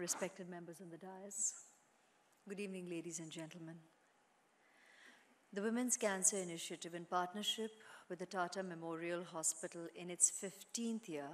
respected members on the dais. Good evening, ladies and gentlemen. The Women's Cancer Initiative, in partnership with the Tata Memorial Hospital in its 15th year,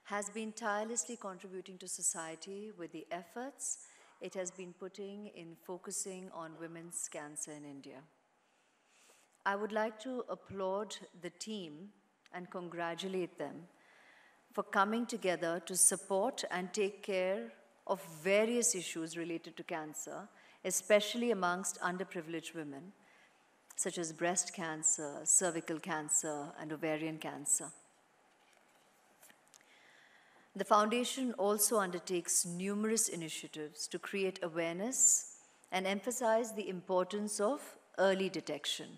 has been tirelessly contributing to society with the efforts it has been putting in focusing on women's cancer in India. I would like to applaud the team and congratulate them for coming together to support and take care of various issues related to cancer, especially amongst underprivileged women, such as breast cancer, cervical cancer, and ovarian cancer. The Foundation also undertakes numerous initiatives to create awareness and emphasize the importance of early detection.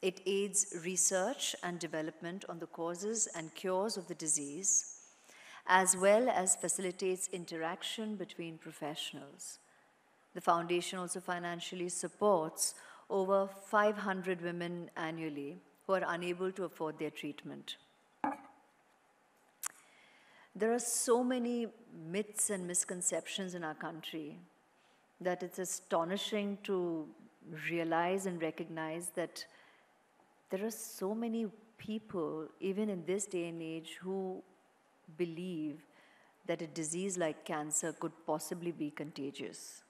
It aids research and development on the causes and cures of the disease, as well as facilitates interaction between professionals. The Foundation also financially supports over 500 women annually who are unable to afford their treatment. There are so many myths and misconceptions in our country that it's astonishing to realize and recognize that there are so many people, even in this day and age, who believe that a disease like cancer could possibly be contagious.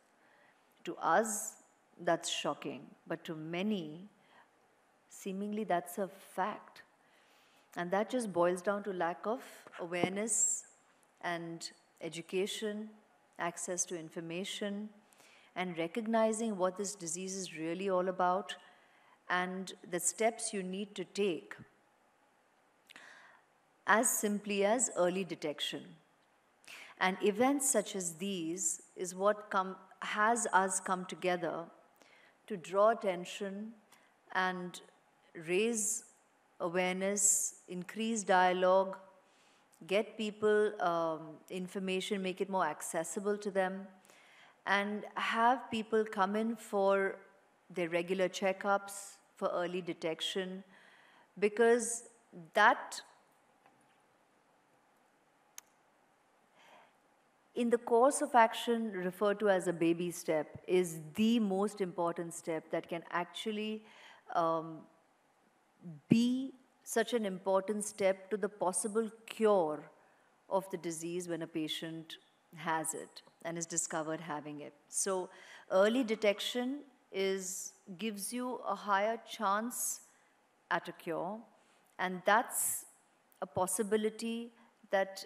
To us, that's shocking, but to many, seemingly that's a fact. And that just boils down to lack of awareness and education, access to information, and recognizing what this disease is really all about and the steps you need to take, as simply as early detection. And events such as these is what has us come together to draw attention and raise awareness, increase dialogue, get people information, make it more accessible to them, and have people come in for their regular checkups, for early detection, because that, in the course of action referred to as a baby step, is the most important step that can actually be such an important step to the possible cure of the disease when a patient has it and is discovered having it. So early detection gives you a higher chance at a cure, and that's a possibility that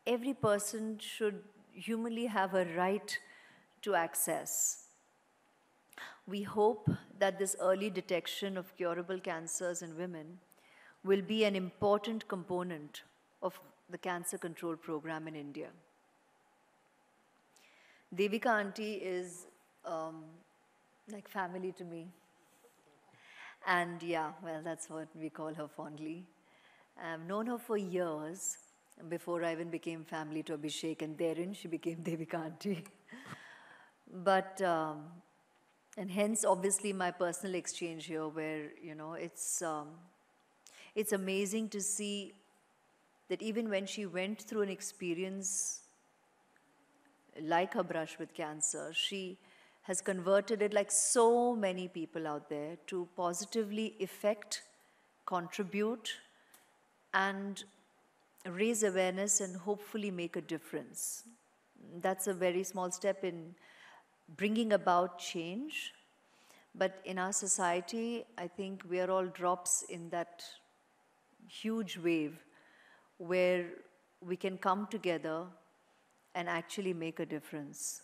every person should humanly have a right to access. We hope that this early detection of curable cancers in women will be an important component of the cancer control program in India. Devika Aunty is like family to me. And yeah, well, that's what we call her fondly. I've known her for years, before I even became family to Abhishek, and therein she became Devika Aunty. But, and hence obviously my personal exchange here where, you know, it's amazing to see that even when she went through an experience like her brush with cancer, she has converted it, like so many people out there, to positively affect, contribute, and raise awareness and hopefully make a difference. That's a very small step in bringing about change. But in our society, I think we are all drops in that huge wave where we can come together and actually make a difference.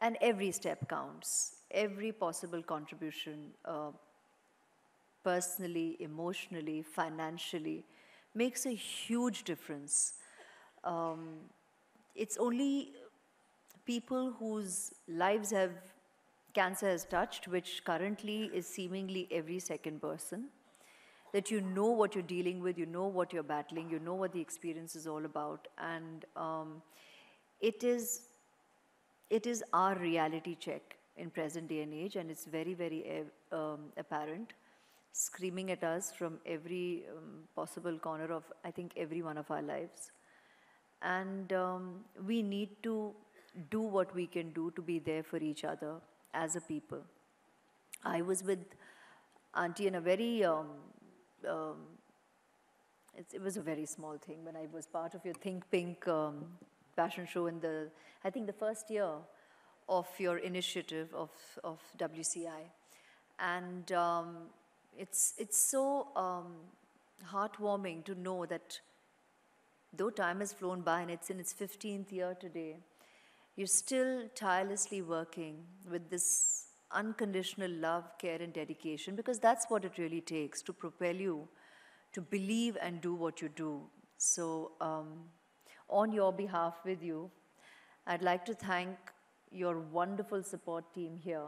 And every step counts. Every possible contribution, personally, emotionally, financially, makes a huge difference. It's only people whose lives cancer has touched, which currently is seemingly every second person, that you know what you're dealing with, you know what you're battling, you know what the experience is all about. And it is our reality check in present day and age, and it's very, very apparent, screaming at us from every possible corner of, I think, every one of our lives. And we need to do what we can do to be there for each other as a people. I was with Auntie in a very, it was a very small thing when I was part of your Think Pink fashion show in the, I think the first year of your initiative of WCI. And it's so heartwarming to know that though time has flown by and it's in its 15th year today, you're still tirelessly working with this unconditional love, care, and dedication, because that's what it really takes to propel you to believe and do what you do. So on your behalf with you, I'd like to thank your wonderful support team here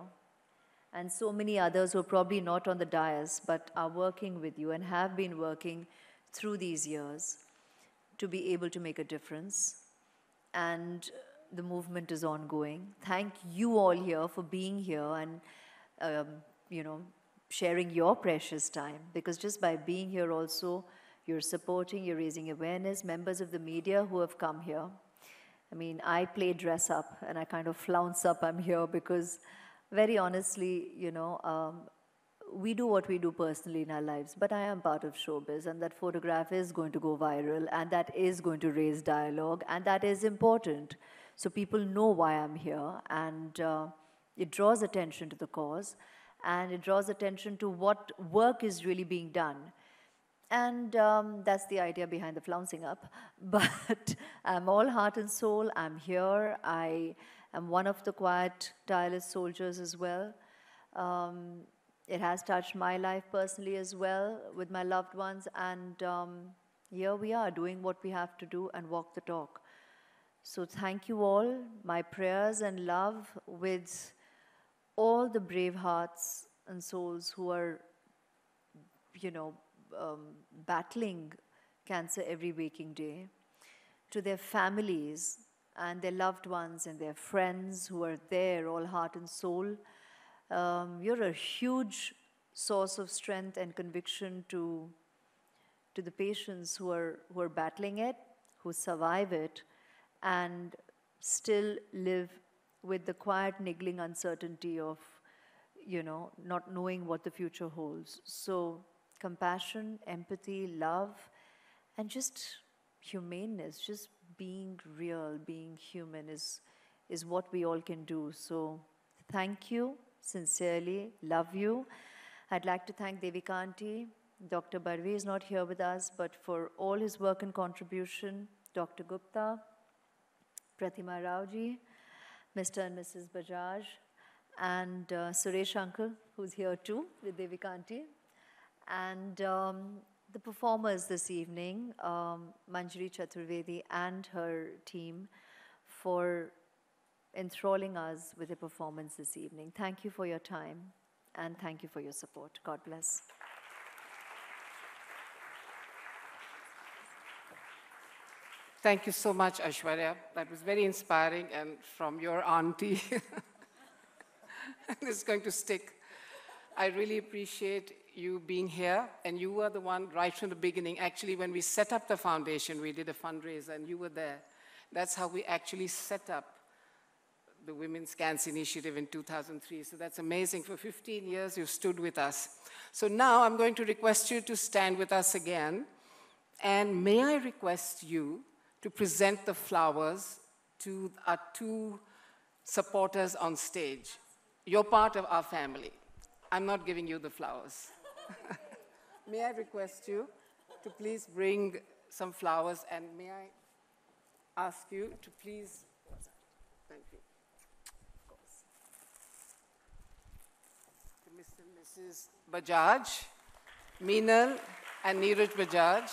and so many others who are probably not on the dais but are working with you and have been working through these years to be able to make a difference. And the movement is ongoing. Thank you all here for being here and, sharing your precious time, because just by being here also, you're supporting, you're raising awareness. Members of the media who have come here. I mean, I play dress up and I kind of flounce up I'm here because very honestly, we do what we do personally in our lives, but I am part of showbiz, and that photograph is going to go viral, and that is going to raise dialogue, and that is important. So people know why I'm here, and it draws attention to the cause, and it draws attention to what work is really being done. And that's the idea behind the flouncing up. But I'm all heart and soul. I'm here. I am one of the quiet, tireless soldiers as well. It has touched my life personally as well with my loved ones. And here we are doing what we have to do and walk the talk. So thank you all. My prayers and love with all the brave hearts and souls who are, battling cancer every waking day, to their families and their loved ones and their friends who are there, all heart and soul. You're a huge source of strength and conviction to the patients who are battling it, who survive it, and still live with the quiet, niggling uncertainty of, not knowing what the future holds. So compassion, empathy, love, and just humaneness, just being real, being human is what we all can do. So thank you, sincerely, love you. I'd like to thank Devika Aunty. Dr. Barve is not here with us, but for all his work and contribution, Dr. Gupta, Pratima Raoji, Mr. and Mrs. Bajaj, and Suresh Uncle, who's here too, with Devika Aunty. And the performers this evening, Manjari Chaturvedi and her team, for enthralling us with a performance this evening. Thank you for your time, and thank you for your support. God bless. Thank you so much, Aishwarya. That was very inspiring, and from your auntie. It's going to stick. I really appreciate you being here, and you were the one right from the beginning. Actually, when we set up the foundation, we did a fundraiser, and you were there. That's how we actually set up the Women's Cancer Initiative in 2003. So that's amazing. For 15 years, you've stood with us. So now I'm going to request you to stand with us again. And may I request you to present the flowers to our two supporters on stage. You're part of our family. I'm not giving you the flowers. May I request you to please bring some flowers, and may I ask you to please, thank you, of course, to Mr. and Mrs. Bajaj, Meenal and Neeraj Bajaj.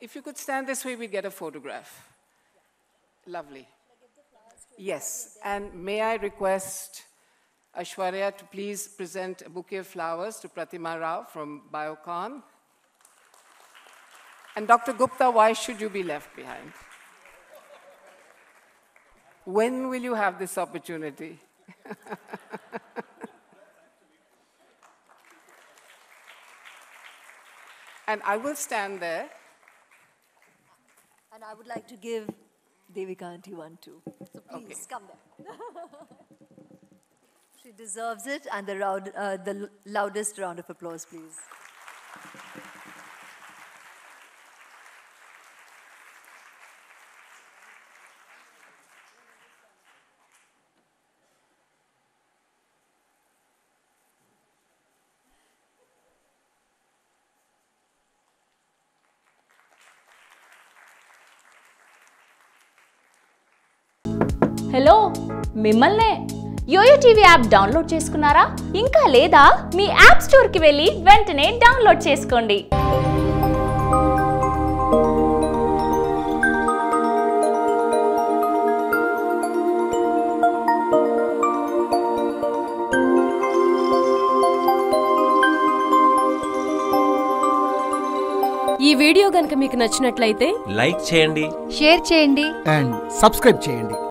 If you could stand this way, we'd get a photograph. Lovely. Yes, and may I request Aishwarya to please present a bouquet of flowers to Pratima Rao from Biocon. And Dr. Gupta, why should you be left behind? When will you have this opportunity? And I will stand there. And I would like to give Devika Aunty one too. So please, come there. She deserves it, and the loudest round of applause, please. Hello మిమ్మల్నే yo-yo TV app download చేసుకున్నారా? ఇంకా లేదా? మీ app స్టోర్కి వెళ్ళి వెంటనే download చేసుకోండి. ఈ video గనుక మీకు నచ్చినట్లయితే లైక్ చేయండి, షేర్ చేయండి అండ్ సబ్స్క్రైబ్ చేయండి.